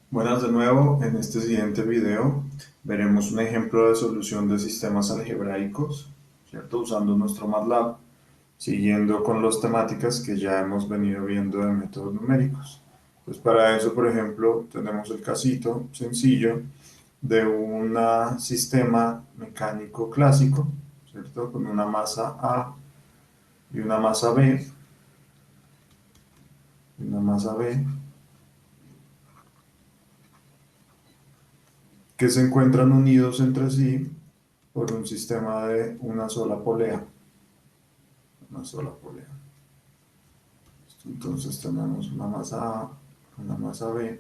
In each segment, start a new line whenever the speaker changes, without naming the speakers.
Buenas de nuevo, en este siguiente video veremos un ejemplo de solución de sistemas algebraicos, ¿cierto? Usando nuestro MATLAB, siguiendo con las temáticas que ya hemos venido viendo de métodos numéricos. Pues para eso, por ejemplo, tenemos el casito sencillo de un sistema mecánico clásico, ¿cierto? Con una masa A y una masa B, que se encuentran unidos entre sí por un sistema de una sola polea. Una sola polea. Entonces tenemos una masa A, una masa B,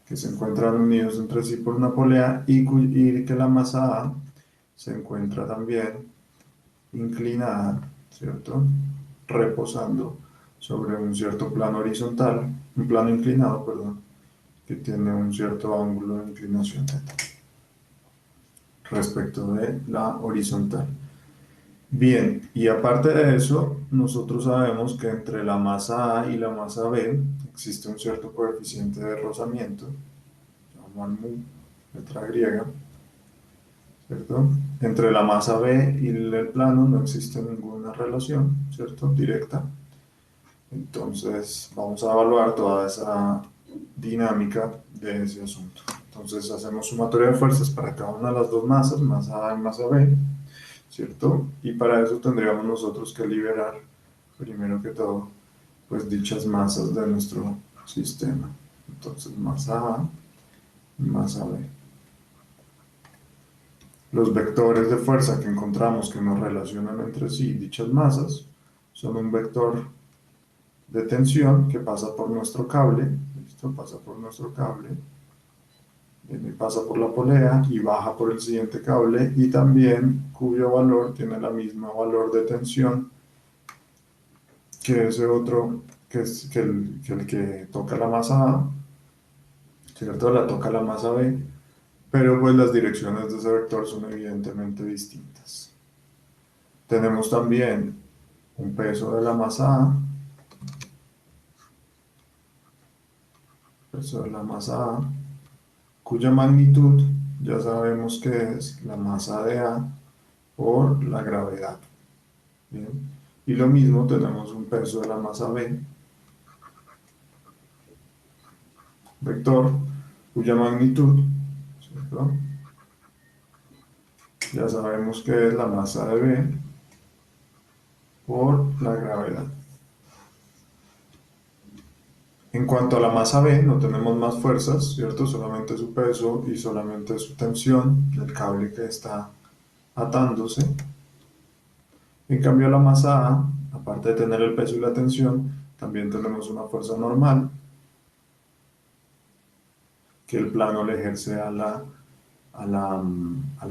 que se encuentran unidos entre sí por una polea y que la masa A se encuentra también inclinada, ¿cierto? Reposando sobre un cierto plano horizontal, un plano inclinado, perdón, que tiene un cierto ángulo de inclinación θ respecto de la horizontal. Bien, y aparte de eso, nosotros sabemos que entre la masa A y la masa B existe un cierto coeficiente de rozamiento, llamado mu, letra griega, ¿cierto? Entre la masa B y el plano no existe ninguna relación, ¿cierto? Directa. Entonces, vamos a evaluar toda esa dinámica de ese asunto. Entonces, hacemos sumatoria de fuerzas para cada una de las dos masas, masa A y masa B, ¿cierto? Y para eso tendríamos nosotros que liberar, primero que todo, pues dichas masas de nuestro sistema. Entonces, masa A y masa B. Los vectores de fuerza que encontramos que nos relacionan entre sí dichas masas son un vector de tensión que pasa por nuestro cable, ¿listo? Pasa por nuestro cable, viene y pasa por la polea y baja por el siguiente cable y también cuyo valor tiene la misma valor de tensión que ese otro, que el que toca la masa A, ¿cierto? La toca la masa B, pero pues las direcciones de ese vector son evidentemente distintas. Tenemos también un peso de la masa A, peso de la masa A, cuya magnitud ya sabemos que es la masa de A por la gravedad. ¿Bien? Y lo mismo tenemos un peso de la masa B, vector, cuya magnitud, ¿cierto? Ya sabemos que es la masa de B por la gravedad. En cuanto a la masa B, no tenemos más fuerzas, ¿cierto? Solamente su peso y solamente su tensión del cable que está atándose. En cambio, la masa A, aparte de tener el peso y la tensión, también tenemos una fuerza normal que el plano le ejerce a la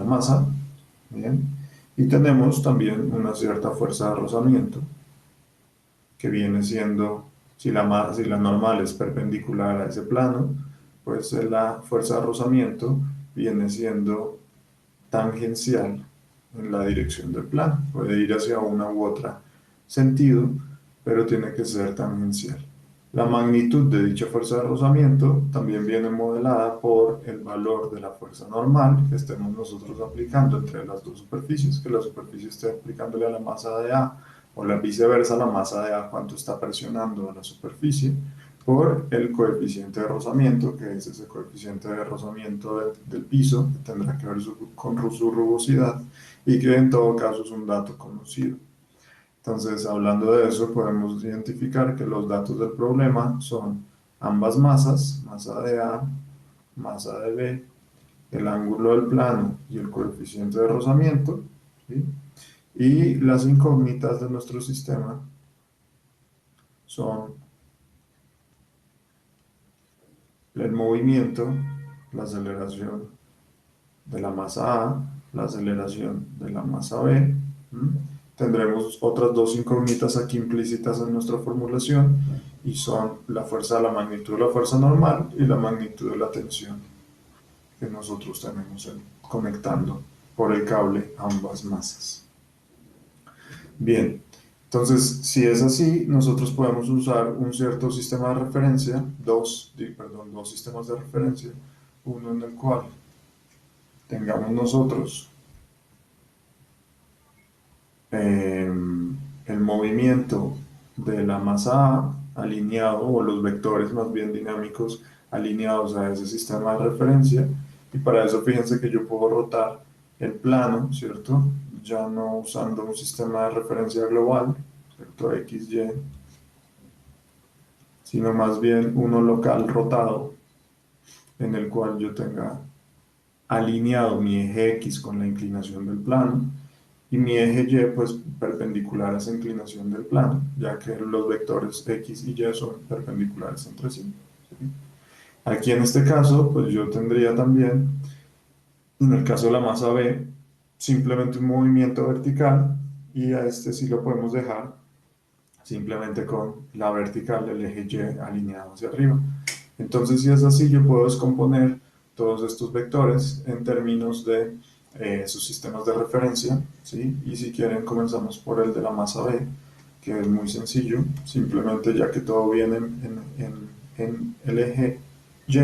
masa. ¿Bien? Y tenemos también una cierta fuerza de rozamiento que viene siendo, si la normal es perpendicular a ese plano, pues la fuerza de rozamiento viene siendo tangencial en la dirección del plano. Puede ir hacia una u otra sentido, pero tiene que ser tangencial. La magnitud de dicha fuerza de rozamiento también viene modelada por el valor de la fuerza normal que estemos nosotros aplicando entre las dos superficies, que la superficie esté aplicándole a la masa de A o la viceversa, la masa de A cuánto está presionando a la superficie, por el coeficiente de rozamiento, que es ese coeficiente de rozamiento del piso, que tendrá que ver con su rugosidad y que en todo caso es un dato conocido. Entonces, hablando de eso, podemos identificar que los datos del problema son ambas masas, masa de A, masa de B, el ángulo del plano y el coeficiente de rozamiento, ¿sí? Y las incógnitas de nuestro sistema son el movimiento, la aceleración de la masa A, la aceleración de la masa B. Tendremos otras dos incógnitas aquí implícitas en nuestra formulación y son la fuerza de la magnitud de la fuerza normal y la magnitud de la tensión que nosotros tenemos conectando por el cable ambas masas. Bien, Entonces, si es así, nosotros podemos usar un cierto sistema de referencia, dos sistemas de referencia, uno en el cual tengamos nosotros eh, el movimiento de la masa A alineado, o los vectores más bien dinámicos alineados a ese sistema de referencia, y para eso fíjense que yo puedo rotar el plano, ¿cierto? Ya no usando un sistema de referencia global, ¿cierto? X, Y, sino más bien uno local rotado, en el cual yo tenga alineado mi eje X con la inclinación del plano, y mi eje Y pues perpendicar a esa inclinación del plano, ya que los vectores X y Y son perpendiculares entre sí. ¿Sí? Aquí en este caso, pues yo tendría también, en el caso de la masa B, simplemente un movimiento vertical, y a este sí lo podemos dejar simplemente con la vertical del eje Y alineado hacia arriba. Entonces, si es así, yo puedo descomponer todos estos vectores en términos de sus sistemas de referencia, ¿sí? Y si quieren, comenzamos por el de la masa B, que es muy sencillo, simplemente ya que todo viene en el eje Y,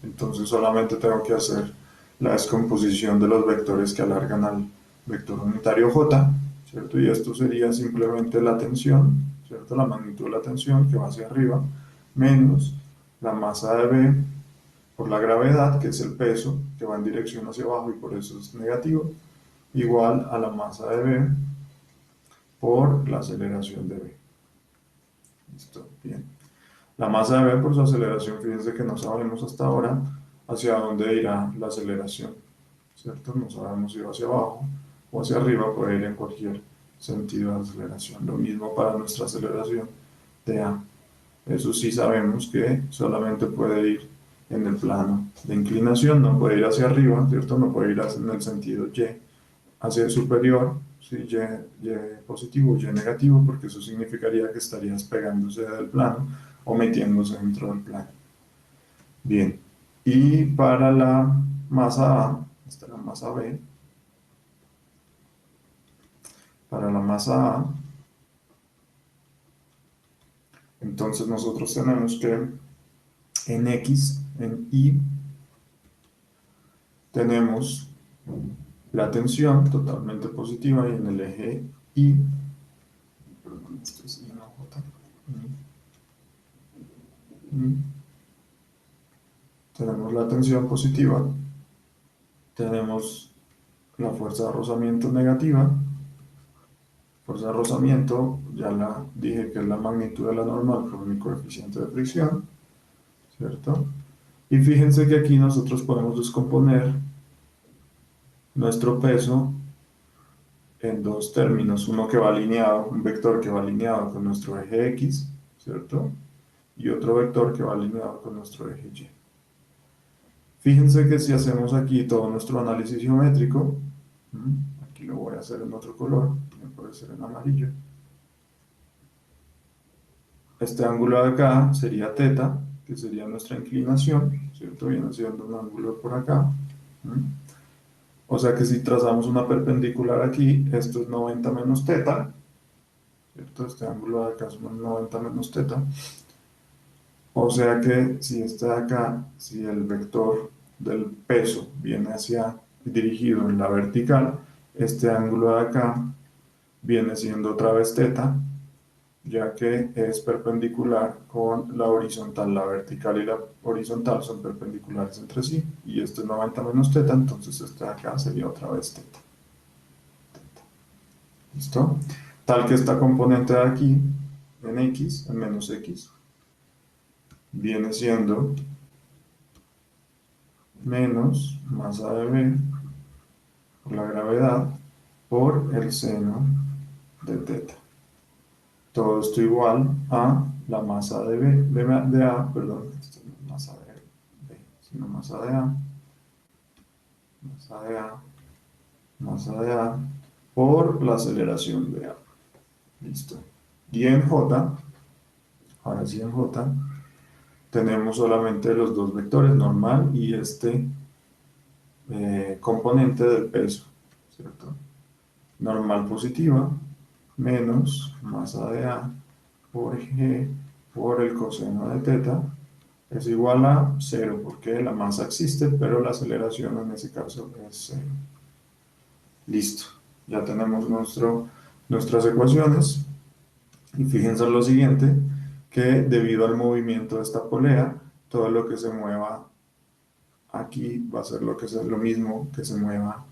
entonces solamente tengo que hacer la descomposición de los vectores que alargan al vector unitario J, ¿cierto? Y esto sería simplemente la tensión, ¿cierto? La magnitud de la tensión que va hacia arriba, menos la masa de B por la gravedad, que es el peso, que va en dirección hacia abajo y por eso es negativo, igual a la masa de B por la aceleración de B. ¿Listo? Bien. La masa de B por su aceleración, fíjense que no sabemos hasta ahora hacia dónde irá la aceleración, ¿cierto? No sabemos si va hacia abajo o hacia arriba, puede ir en cualquier sentido de aceleración. Lo mismo para nuestra aceleración de A. Eso sí sabemos que solamente puede ir en el plano de inclinación, no puede ir hacia arriba, ¿cierto? No puede ir en el sentido Y hacia el superior, ¿sí? Y positivo, Y negativo, porque eso significaría que estaría despegándose del plano o metiéndose dentro del plano. Bien, y para la masa A, esta es la masa B, para la masa A, entonces nosotros tenemos que en X, en Y, tenemos la tensión totalmente positiva, y en el eje Y, perdón, esto es I, no J, Y, tenemos la tensión positiva, tenemos la fuerza de rozamiento negativa. Fuerza de rozamiento, ya la dije que es la magnitud de la normal por mi coeficiente de fricción, ¿cierto? Y fíjense que aquí nosotros podemos descomponer nuestro peso en dos términos, uno que va alineado, un vector que va alineado con nuestro eje X, ¿cierto? Y otro vector que va alineado con nuestro eje Y. Fíjense que si hacemos aquí todo nuestro análisis geométrico, aquí lo voy a hacer en otro color, puede ser en amarillo. Este ángulo de acá sería θ, que sería nuestra inclinación, ¿cierto? Viene siendo un ángulo por acá. O sea que si trazamos una perpendicular aquí, esto es 90 menos θ, ¿cierto? Este ángulo de acá es 90 menos θ. O sea que si este de acá, si el vector del peso viene dirigido en la vertical, este ángulo de acá viene siendo otra vez θ, ya que es perpendicular con la horizontal. La vertical y la horizontal son perpendiculares entre sí, y este es 90 menos θ, entonces este de acá sería otra vez θ. ¿Listo? Tal que esta componente de aquí, en X, en menos X, viene siendo menos masa de B por la gravedad por el seno de θ. Todo esto igual a la masa de A, perdón, esto no es masa de B, sino masa de A, masa de A, masa de A, por la aceleración de A. Listo. Y en J, ahora sí en J, tenemos solamente los dos vectores, normal y este componente del peso, ¿cierto? Normal positiva menos masa de A por G por el coseno de teta es igual a 0, porque la masa existe, pero la aceleración en ese caso es 0. Listo, ya tenemos nuestras ecuaciones. Y fíjense en lo siguiente, que debido al movimiento de esta polea, todo lo que se mueva aquí va a ser lo mismo que se mueva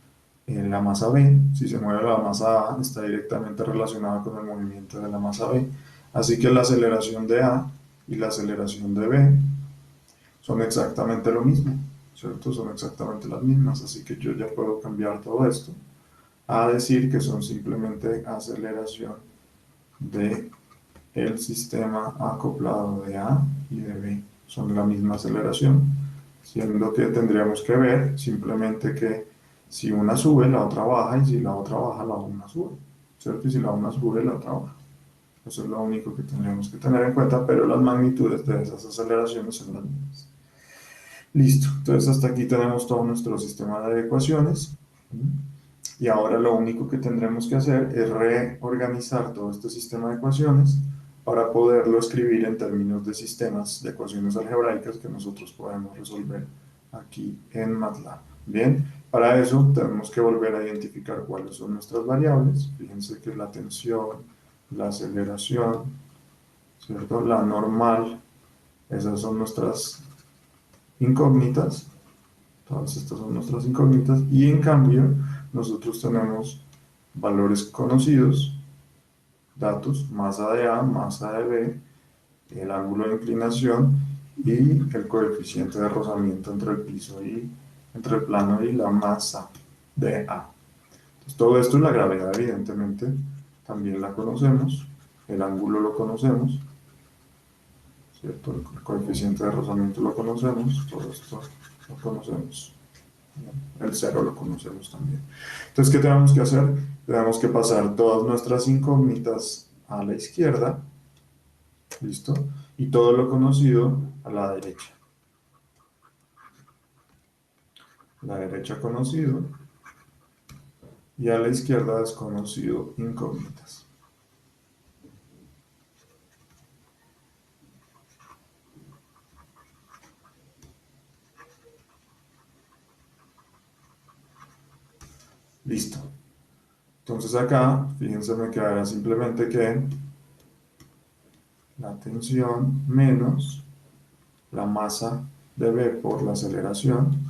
en la masa B. Si se mueve la masa A, está directamente relacionada con el movimiento de la masa B. Así que la aceleración de A y la aceleración de B son exactamente lo mismo, ¿cierto? Son exactamente las mismas. Así que yo ya puedo cambiar todo esto a decir que son simplemente aceleración de el sistema acoplado de A y de B. Son la misma aceleración, siendo que tendríamos que ver simplemente que si una sube, la otra baja, y si la otra baja, la una sube, ¿cierto? Y si la una sube, la otra baja. Eso es lo único que tendríamos que tener en cuenta, pero las magnitudes de esas aceleraciones son las mismas. Listo, entonces hasta aquí tenemos todo nuestro sistema de ecuaciones. Y ahora lo único que tendremos que hacer es reorganizar todo este sistema de ecuaciones para poderlo escribir en términos de sistemas de ecuaciones algebraicas que nosotros podemos resolver aquí en MATLAB. Bien, para eso tenemos que volver a identificar cuáles son nuestras variables. Fíjense que la tensión, la aceleración, ¿cierto? La normal, esas son nuestras incógnitas. Todas estas son nuestras incógnitas y en cambio nosotros tenemos valores conocidos, datos, masa de A, masa de B, el ángulo de inclinación y el coeficiente de rozamiento entre el piso y entre el plano y la masa de A. Entonces, todo esto es la gravedad, evidentemente, también la conocemos, el ángulo lo conocemos, ¿cierto? El coeficiente de rozamiento lo conocemos, todo esto lo conocemos. El cero lo conocemos también. Entonces, ¿qué tenemos que hacer? Tenemos que pasar todas nuestras incógnitas a la izquierda, ¿listo? Y todo lo conocido a la derecha. La derecha conocido y a la izquierda desconocido incógnitas. Listo. Entonces acá, fíjense, me quedará simplemente que la tensión menos la masa de B por la aceleración,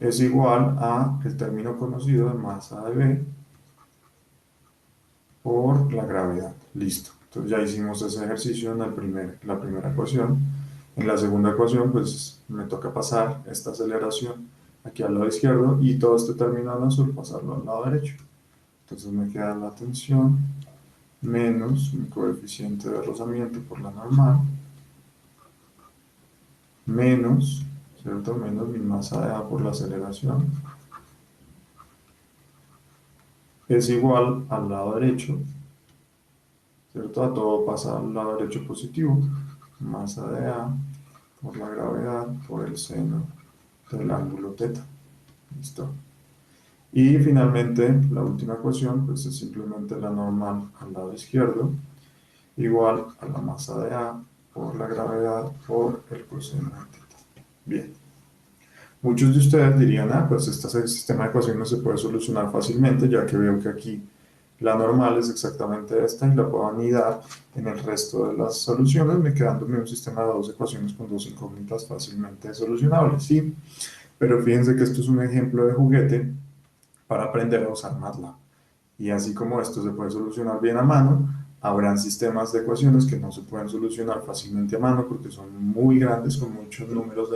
es igual a el término conocido de masa de B por la gravedad. Listo. Entonces ya hicimos ese ejercicio en la primera ecuación. En la segunda ecuación, pues me toca pasar esta aceleración aquí al lado izquierdo y todo este término en azul pasarlo al lado derecho. Entonces me queda la tensión menos mi coeficiente de rozamiento por la normal, menos, ¿cierto? Menos mi masa de A por la aceleración, es igual al lado derecho, ¿cierto? A todo pasa al lado derecho positivo, masa de A por la gravedad por el seno del ángulo teta. ¿Listo? Y finalmente, la última ecuación, pues es simplemente la normal al lado izquierdo, igual a la masa de A por la gravedad por el coseno de teta. Bien. Muchos de ustedes dirían, pues este sistema de ecuaciones se puede solucionar fácilmente, ya que veo que aquí la normal es exactamente esta y la puedo anidar en el resto de las soluciones, me quedándome un sistema de dos ecuaciones con dos incógnitas fácilmente solucionables, ¿sí? Pero fíjense que esto es un ejemplo de juguete para aprender a usar MATLAB. Y así como esto se puede solucionar bien a mano, habrán sistemas de ecuaciones que no se pueden solucionar fácilmente a mano porque son muy grandes, con muchos números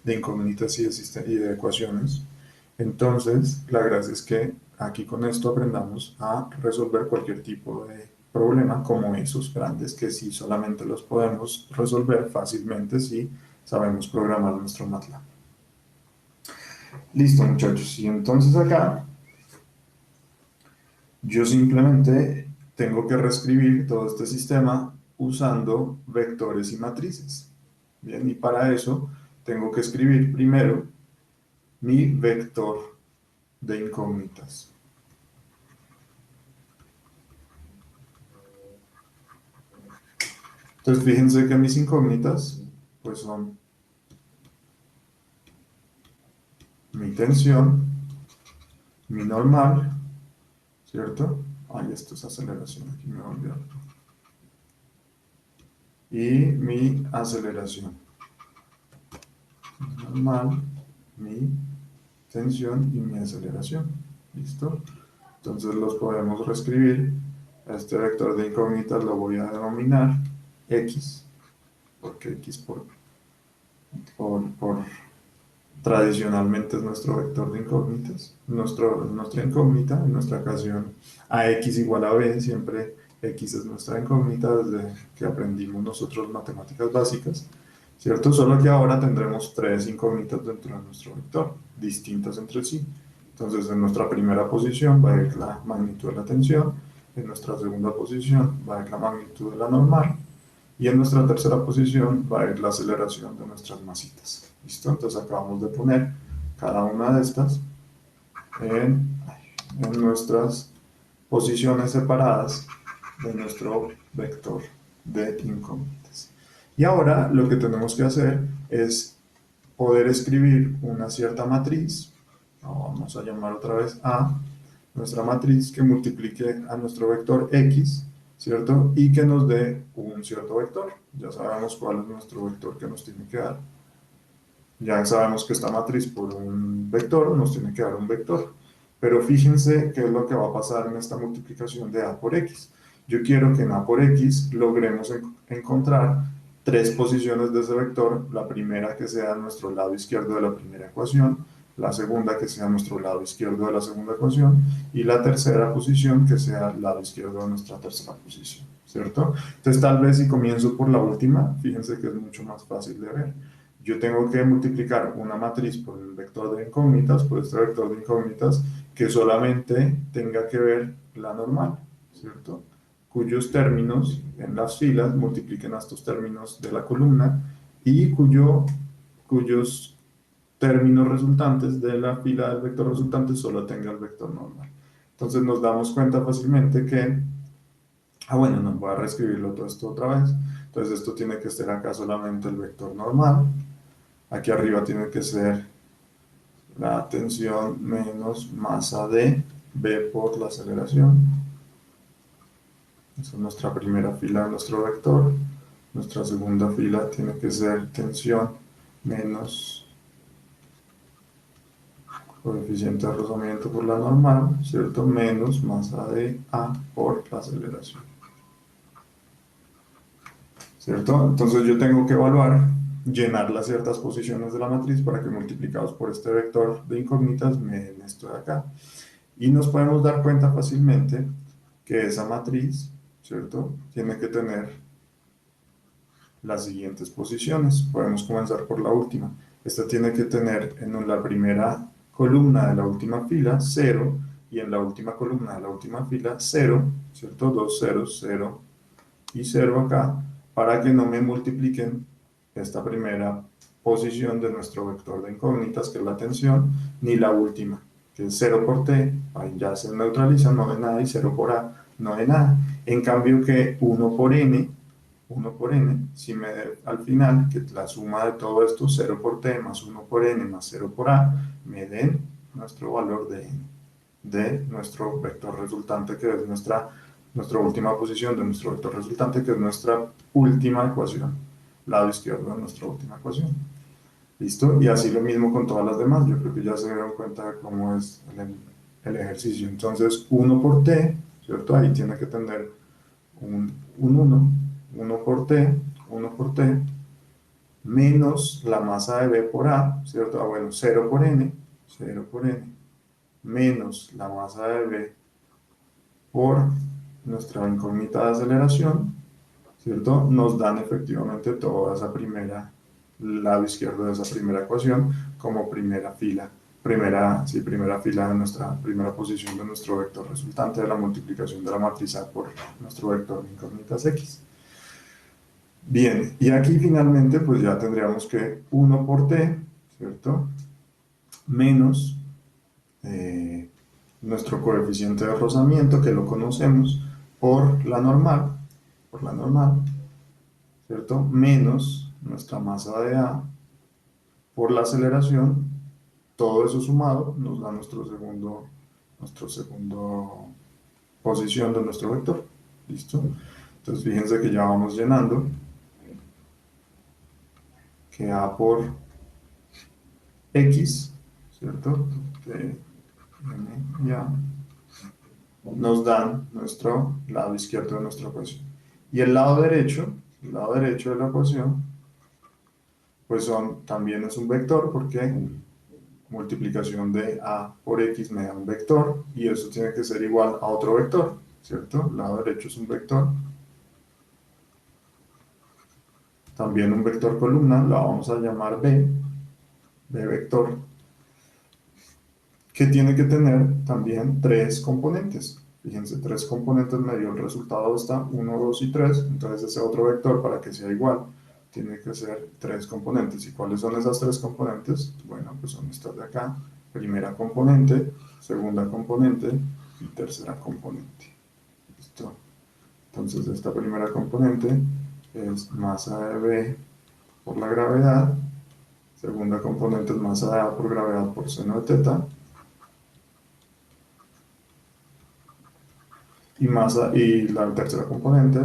de incógnitas y de ecuaciones. Entonces, la gracia es que aquí con esto aprendamos a resolver cualquier tipo de problema como esos grandes que sí solamente los podemos resolver fácilmente si sabemos programar nuestro MATLAB. Listo, muchachos. Y entonces acá yo simplemente tengo que reescribir todo este sistema usando vectores y matrices. Bien, y para eso tengo que escribir primero mi vector de incógnitas. Entonces fíjense que mis incógnitas pues son mi tensión, mi normal, ¿cierto? Ay, esto es aceleración, aquí me voy a olvidar. Y mi aceleración. Normal, mi tensión y mi aceleración. ¿Listo? Entonces los podemos reescribir. A este vector de incógnitas lo voy a denominar X, porque X por tradicionalmente es nuestro vector de incógnitas, nuestra incógnita, en nuestra ocasión a x igual a b, siempre x es nuestra incógnita desde que aprendimos nosotros matemáticas básicas, ¿cierto? Solo que ahora tendremos tres incógnitas dentro de nuestro vector, distintas entre sí. Entonces en nuestra primera posición va a ir la magnitud de la tensión, en nuestra segunda posición va a ir la magnitud de la normal, y en nuestra tercera posición va a ir la aceleración de nuestras masitas. ¿Listo? Entonces acabamos de poner cada una de estas en nuestras posiciones separadas de nuestro vector de incógnitas. Y ahora lo que tenemos que hacer es poder escribir una cierta matriz, vamos a llamar otra vez A, nuestra matriz que multiplique a nuestro vector X, ¿cierto? Y que nos dé un cierto vector. Ya sabemos cuál es nuestro vector que nos tiene que dar. Ya sabemos que esta matriz por un vector nos tiene que dar un vector. Pero fíjense qué es lo que va a pasar en esta multiplicación de A por X. Yo quiero que en A por X logremos encontrar tres posiciones de ese vector. La primera que sea nuestro lado izquierdo de la primera ecuación, la segunda que sea nuestro lado izquierdo de la segunda ecuación y la tercera posición que sea el lado izquierdo de nuestra tercera posición, ¿cierto? Entonces tal vez si comienzo por la última, fíjense que es mucho más fácil de ver. Yo tengo que multiplicar una matriz por el vector de incógnitas, por este vector de incógnitas, que solamente tenga que ver la normal, ¿cierto? Cuyos términos en las filas multipliquen a estos términos de la columna y cuyos términos resultantes de la fila del vector resultante solo tenga el vector normal. Entonces nos damos cuenta fácilmente que, bueno, no voy a reescribirlo todo esto otra vez. Entonces esto tiene que ser acá solamente el vector normal. Aquí arriba tiene que ser la tensión menos masa de B por la aceleración. Esa es nuestra primera fila de nuestro vector. Nuestra segunda fila tiene que ser tensión menos coeficiente de rozamiento por la normal, ¿cierto? Menos masa de A por la aceleración, ¿cierto? Entonces yo tengo que evaluar, llenar las ciertas posiciones de la matriz para que multiplicados por este vector de incógnitas me den esto de acá. Y nos podemos dar cuenta fácilmente que esa matriz, ¿cierto? Tiene que tener las siguientes posiciones. Podemos comenzar por la última. Esta tiene que tener en la primera columna de la última fila 0 y en la última columna de la última fila 0, ¿cierto? Dos ceros, 0 y 0 acá, para que no me multipliquen esta primera posición de nuestro vector de incógnitas, que es la tensión, ni la última, que es 0 por t, ahí ya se neutraliza, no de nada, y 0 por a, no de nada. En cambio que 1 por n, si me al final, que la suma de todo esto, 0 por t más 1 por n más 0 por a, me den nuestro valor de n, de nuestro vector resultante, que es nuestra última posición de nuestro vector resultante, que es nuestra última ecuación, lado izquierdo de nuestra última ecuación. ¿Listo? Y así lo mismo con todas las demás. Yo creo que ya se dieron cuenta de cómo es el ejercicio. Entonces, 1 por t, ¿cierto? Ahí tiene que tener un 1 por t, 1 por t, menos la masa de b por a, ¿cierto? Bueno, 0 por n, menos la masa de b por nuestra incógnita de aceleración, ¿cierto? Nos dan efectivamente toda esa primera, lado izquierdo de esa primera ecuación como primera fila, primera fila de nuestra primera posición de nuestro vector resultante de la multiplicación de la matriz A por nuestro vector de incógnitas X. Bien, y aquí finalmente pues ya tendríamos que 1 por t, ¿cierto? Menos eh, nuestro coeficiente de rozamiento, que lo conocemos por la normal, ¿cierto? Menos nuestra masa de A por la aceleración, todo eso sumado nos da nuestro segundo posición de nuestro vector. ¿Listo? Entonces fíjense que ya vamos llenando que A por X, ¿cierto? De N y A nos dan nuestro lado izquierdo de nuestra ecuación. Y el lado derecho de la ecuación, pues también es un vector porque multiplicación de A por X me da un vector y eso tiene que ser igual a otro vector, ¿cierto? El lado derecho es un vector. También un vector columna, la vamos a llamar B vector, que tiene que tener también tres componentes. Fíjense, tres componentes me dio el resultado de esta 1, 2 y 3, entonces ese otro vector para que sea igual tiene que ser tres componentes. ¿Y cuáles son esas tres componentes? Bueno, pues son estas de acá, primera componente, segunda componente y tercera componente. ¿Listo? Entonces esta primera componente es masa de B por la gravedad, segunda componente es masa de A por gravedad por seno de teta, y la tercera componente,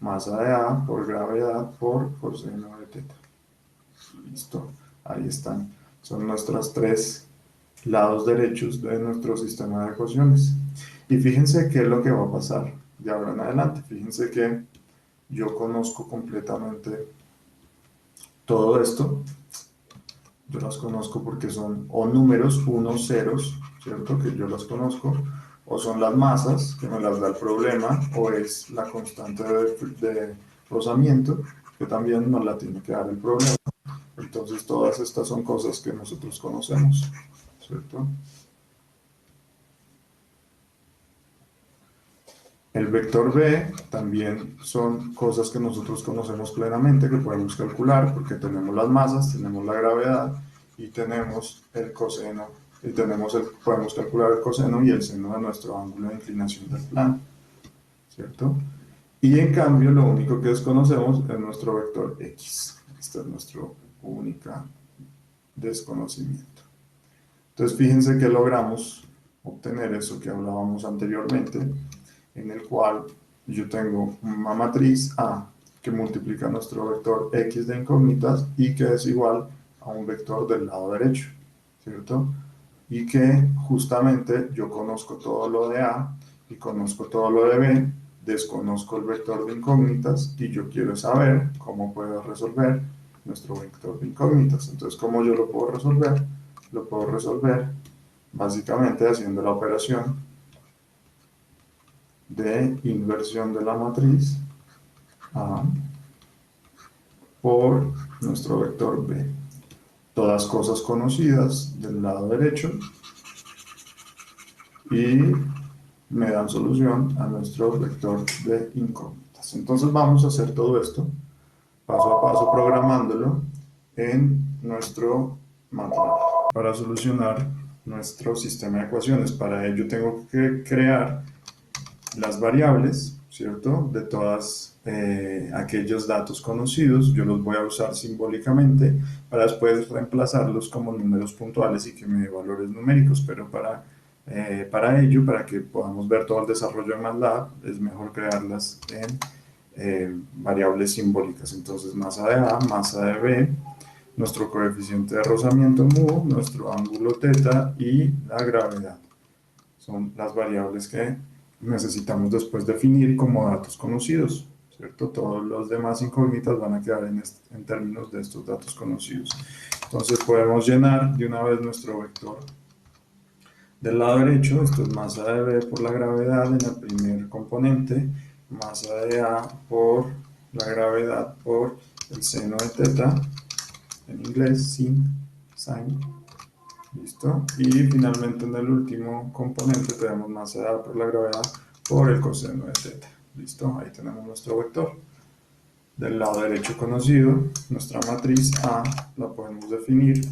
masa de A por gravedad por coseno de teta. Listo, ahí están. Son nuestros tres lados derechos de nuestro sistema de ecuaciones. Y fíjense qué es lo que va a pasar de ahora en adelante. Fíjense que yo conozco completamente todo esto. Yo las conozco porque son o números, unos, ceros, ¿cierto? Que yo las conozco, o son las masas, que me las da el problema, o es la constante de rozamiento, que también nos la tiene que dar el problema. Entonces todas estas son cosas que nosotros conocemos, ¿cierto? El vector B también son cosas que nosotros conocemos plenamente, que podemos calcular, porque tenemos las masas, tenemos la gravedad y tenemos el coseno, y podemos calcular el coseno y el seno de nuestro ángulo de inclinación del plano, ¿cierto? Y en cambio, lo único que desconocemos es nuestro vector X. Este es nuestro único desconocimiento. Entonces, fíjense que logramos obtener eso que hablábamos anteriormente, en el cual yo tengo una matriz A que multiplica nuestro vector X de incógnitas y que es igual a un vector del lado derecho, ¿cierto? Y que justamente yo conozco todo lo de A y conozco todo lo de B, desconozco el vector de incógnitas y yo quiero saber cómo puedo resolver nuestro vector de incógnitas. Entonces, ¿cómo yo lo puedo resolver? Lo puedo resolver básicamente haciendo la operación de inversión de la matriz A por nuestro vector B. Todas cosas conocidas del lado derecho y me dan solución a nuestro vector de incógnitas. Entonces vamos a hacer todo esto paso a paso programándolo en nuestro MATLAB. Para solucionar nuestro sistema de ecuaciones, para ello tengo que crear las variables, ¿cierto? De todos aquellos datos conocidos, yo los voy a usar simbólicamente para después reemplazarlos como números puntuales y que me dé valores numéricos, pero para ello, para que podamos ver todo el desarrollo de MATLAB, es mejor crearlas en variables simbólicas. Entonces, masa de A, masa de B, nuestro coeficiente de rozamiento mu, nuestro ángulo teta y la gravedad. Son las variables que necesitamos después definir como datos conocidos, ¿cierto? Todos los demás incógnitas van a quedar en términos de estos datos conocidos. Entonces podemos llenar de una vez nuestro vector. Del lado derecho, esto es masa de B por la gravedad en el primer componente, masa de A por la gravedad por el seno de teta, en inglés, sin, ¿listo? Y finalmente en el último componente tenemos masa de A por la gravedad por el coseno de teta, ¿listo? Ahí tenemos nuestro vector. Del lado derecho conocido, nuestra matriz A la podemos definir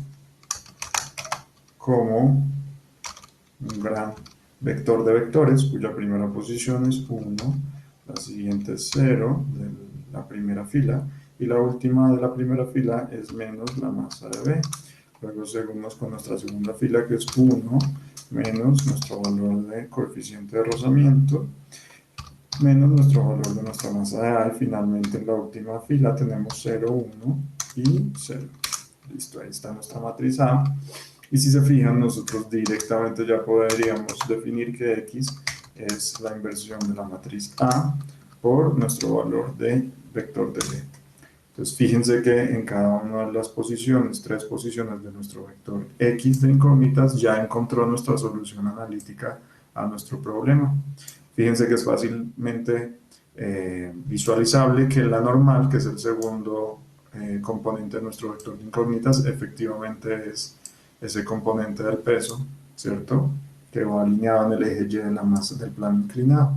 como un gran vector de vectores cuya primera posición es 1, la siguiente es 0 de la primera fila y la última de la primera fila es menos la masa de B. Luego seguimos con nuestra segunda fila que es 1 menos nuestro valor de coeficiente de rozamiento menos nuestro valor de nuestra masa de A y finalmente en la última fila tenemos 0, 1 y 0. Listo, ahí está nuestra matriz A. Y si se fijan, nosotros directamente ya podríamos definir que X es la inversión de la matriz A por nuestro valor de vector de B. Entonces, fíjense que en cada una de las posiciones, 3 posiciones de nuestro vector X de incógnitas, ya encontró nuestra solución analítica a nuestro problema. Fíjense que es fácilmente visualizable que la normal, que es el segundo componente de nuestro vector de incógnitas, efectivamente es ese componente del peso, ¿cierto? Que va alineado en el eje Y de la masa del plano inclinado.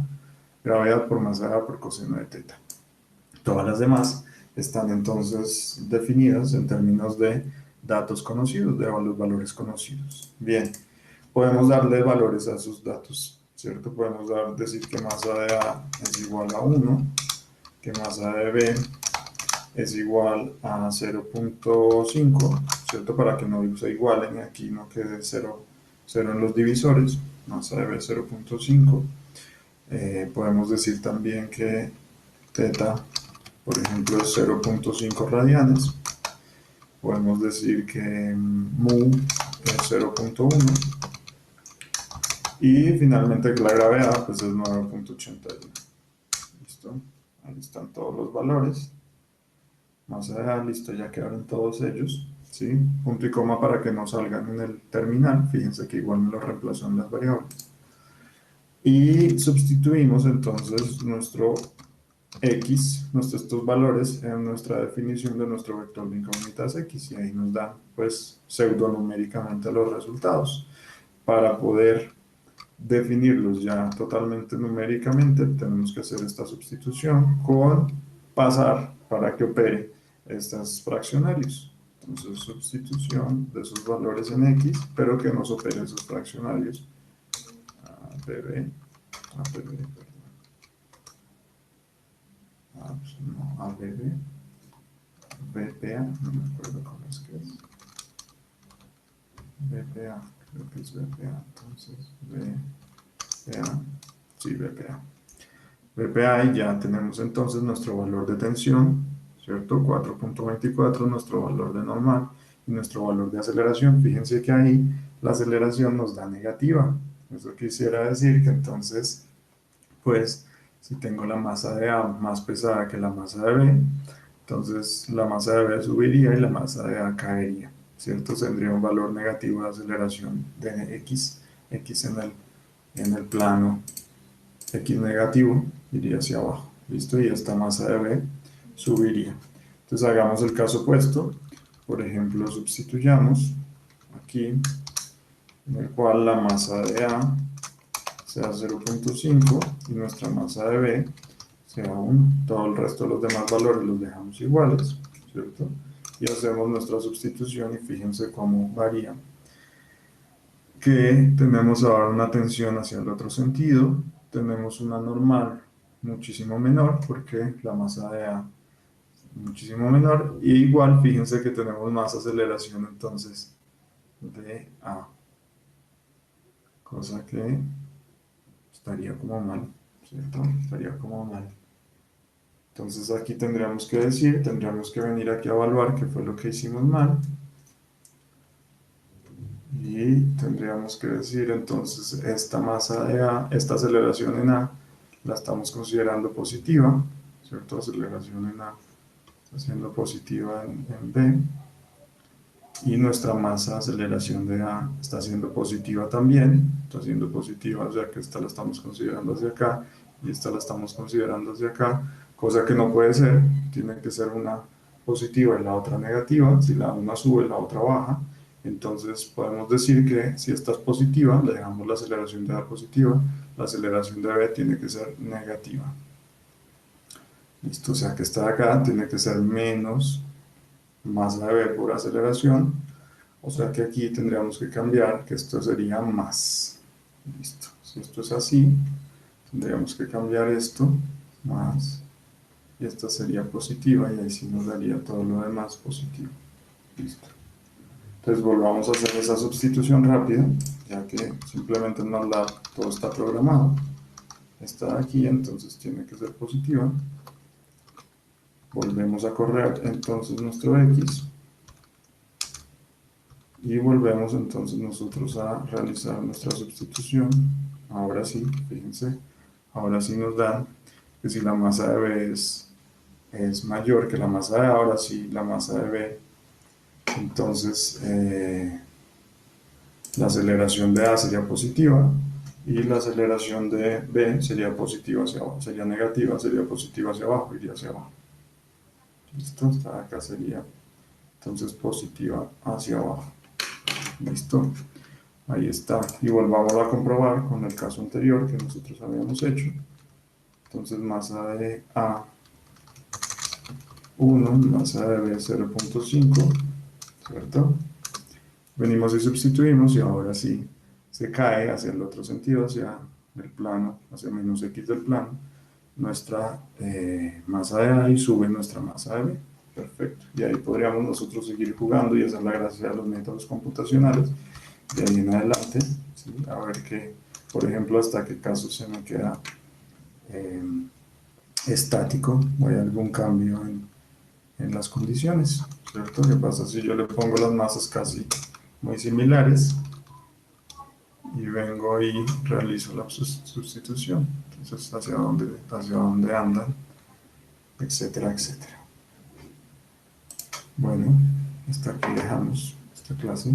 Gravedad por masa A por coseno de teta. Todas las demás están entonces definidas en términos de datos conocidos, de los valores conocidos. Bien, podemos darle valores a esos datos, ¿cierto? Podemos decir que masa de A es igual a 1, que masa de B es igual a 0.5, ¿cierto? Para que no se igualen y aquí no quede 0 en los divisores, masa de B 0.5. Podemos decir también que teta, por ejemplo, es 0.5 radianes. Podemos decir que mu es 0.1. Y finalmente la gravedad pues es 9.81. ¿Listo? Ahí están todos los valores. Más allá, listo, ya quedaron todos ellos. ¿Sí? Punto y coma para que no salgan en el terminal. Fíjense que igual me lo reemplazó en las variables. Y sustituimos entonces nuestro X, estos valores en nuestra definición de nuestro vector de incógnitas X y ahí nos dan pues pseudonuméricamente los resultados. Para poder definirlos ya totalmente numéricamente tenemos que hacer esta sustitución con pasar para que opere estos fraccionarios. Entonces sustitución de esos valores en X pero que nos opere esos fraccionarios APB, perdón. Pues no, ABB, BPA, no me acuerdo cómo es que es. BPA, creo que es BPA, entonces BPA, sí, BPA. BPA y ya tenemos entonces nuestro valor de tensión, ¿cierto? 4.24, nuestro valor de normal y nuestro valor de aceleración. Fíjense que ahí la aceleración nos da negativa. Eso quisiera decir que entonces, pues, si tengo la masa de A más pesada que la masa de B, entonces la masa de B subiría y la masa de A caería, ¿cierto? Tendría un valor negativo de aceleración de X en el plano X negativo, iría hacia abajo, ¿listo? Y esta masa de B subiría. Entonces hagamos el caso opuesto, por ejemplo, sustituyamos aquí, en el cual la masa de A sea 0.5 y nuestra masa de B sea 1. Todo el resto de los demás valores los dejamos iguales, ¿cierto? Y hacemos nuestra sustitución y fíjense cómo varía. Que tenemos ahora una tensión hacia el otro sentido, tenemos una normal muchísimo menor porque la masa de A es muchísimo menor y igual fíjense que tenemos más aceleración entonces de A, cosa que estaría como mal, ¿cierto? Estaría como mal. Entonces aquí tendríamos que decir, tendríamos que venir aquí a evaluar qué fue lo que hicimos mal. Y tendríamos que decir entonces esta masa de A, esta aceleración en A, la estamos considerando positiva, ¿cierto? Aceleración en A está siendo positiva en B. Y nuestra masa, aceleración de A, está siendo positiva también, está siendo positiva, o sea que esta la estamos considerando hacia acá y esta la estamos considerando hacia acá, cosa que no puede ser, tiene que ser una positiva y la otra negativa, si la una sube, la otra baja, entonces podemos decir que si esta es positiva, le dejamos la aceleración de A positiva, la aceleración de B tiene que ser negativa. Listo, o sea que esta de acá tiene que ser menos masa de B por aceleración, o sea que aquí tendríamos que cambiar, que esto sería más. Listo. Si esto es así, tendríamos que cambiar esto más, y esta sería positiva, y ahí sí nos daría todo lo demás positivo. Listo. Entonces volvamos a hacer esa sustitución rápida, ya que simplemente en MATLAB todo está programado. Está aquí, entonces tiene que ser positiva. Volvemos a correr entonces nuestro X. Y volvemos entonces nosotros a realizar nuestra sustitución. Ahora sí, fíjense, ahora sí nos dan que si la masa de B es mayor que la masa de A, ahora sí la masa de B, entonces la aceleración de A sería positiva y la aceleración de B sería positiva hacia abajo, sería negativa, sería positiva hacia abajo, iría hacia abajo. Listo, acá sería entonces positiva hacia abajo. Listo. Ahí está. Y volvamos a comprobar con el caso anterior que nosotros habíamos hecho. Entonces masa de A 1, masa de B 0.5, ¿cierto? Venimos y sustituimos y ahora sí se cae hacia el otro sentido, hacia el plano, hacia menos X del plano, nuestra masa de A y sube nuestra masa de B. Perfecto. Y ahí podríamos nosotros seguir jugando y esa es la gracia de los métodos computacionales. De ahí en adelante, ¿sí? A ver qué, por ejemplo, hasta qué caso se me queda estático o hay algún cambio en las condiciones, ¿cierto? ¿Qué pasa si yo le pongo las masas casi muy similares y vengo y realizo la sustitución? Entonces, hacia dónde andan, etcétera, etcétera. Bueno, hasta aquí dejamos esta clase.